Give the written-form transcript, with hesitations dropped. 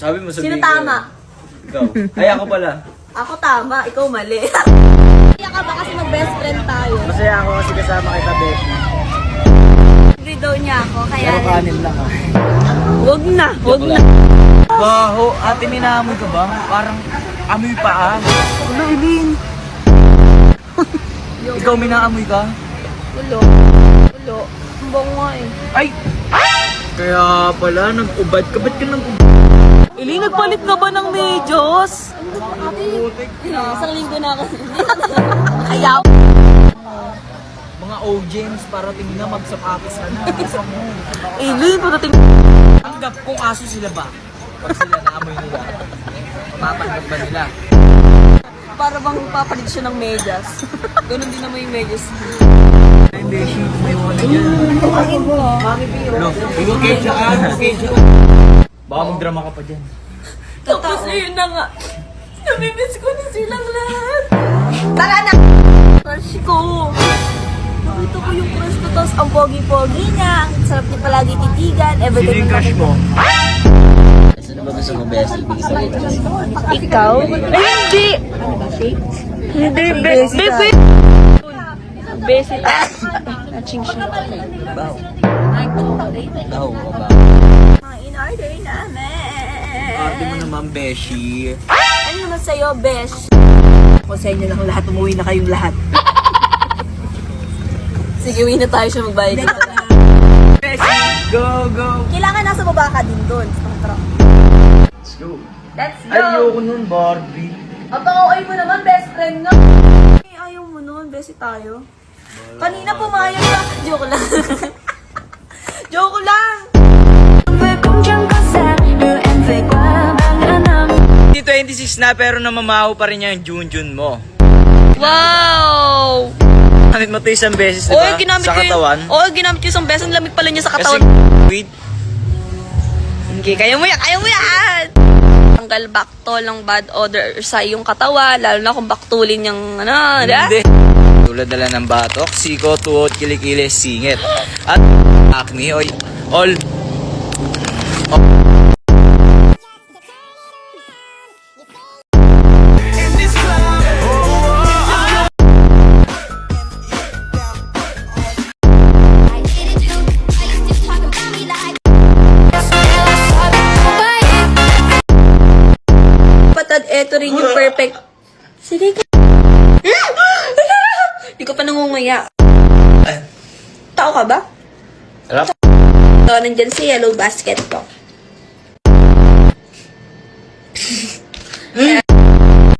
Sabi mo Sino sabihin tama? Ikaw. Ay, ako pala. Ako tama, ikaw mali. Kaya ka ba kasi mag-best friend tayo? Masaya ako kasi kasama kita, Becky. Libre daw niya ako, kaya... Pero kanin lang ah. Wag na, wag na. Baho, ate minaamoy ka ba? Parang amoy pa ah. Ano, Eileen? Ikaw minaamoy ka? Ulo. Ulo. Ang bango nga eh. Ay! Kaya pala, nag-ubad ka. Ba't ka nag-ubad? Ili, nagpalit ka ba ng medyos? Isang linggo na ako. Ayaw. Mga O-James, parating na magsapatos ka na. Ili, patating... Tanggap kung aso sila ba? Pag sila naamoy nila, matanggap ba nila? Para bang papalit siya ng medyas. Ganun din naman yung medyas. Ay, Beshi, may wala dyan. Ano? Okay siya ah, okay siya. Baka mag-drama ka pa dyan. Tapos yun na nga. Namimiss ko na silang lahat. Tara na! Crush ko. Nakita ko yung crush ko, tapos ang pogi-pogi niya. Ang sarap niya palagi titigan. Sino yung crush mo? Sino ba gusto mo, Bes? Ibigay sa akin. Ikaw? Ay, hindi! Hindi, Besi. Besi. Naching siya. Baw. Baw ka ba? Mga in-order namin. Ate mo naman, Beshi. Ano naman sa'yo, Besh? Kung sa inyo lang lahat, umuwi na kayong lahat. Sige, uwi na tayo siya magbayad dito. Beshi, go, go! Kailangan nasa baba ka din doon. Tara. Let's go. Let's go! Ayoko nun, Barbie. At ay mo naman, best friend nga. Ay, ayaw mo nun, besi tayo. Kanina pumayag ka. Joke lang. Joke lang. 26 na pero namamaho pa rin yung Junjun mo. Wow! Gamit mo ito isang beses, di Oy, ba? ginamit Sa ko yun. katawan. Oo, ginamit ko isang beses. Ang lamig pala niya sa Kasi, katawan. wait. Okay, kaya mo yan, kaya mo yan! Tanggal baktol ng bad odor sa iyong katawa, lalo na kung baktulin yung ano, Hindi. Tulad na lang ng batok, siko, tuhod, kilikili, singit. At acne, all. Patad, eto rin yung perfect. Sige ka. Hindi ko pa nangungaya. Tao ka ba? Harap. So, nandyan si Yellow Basket ko.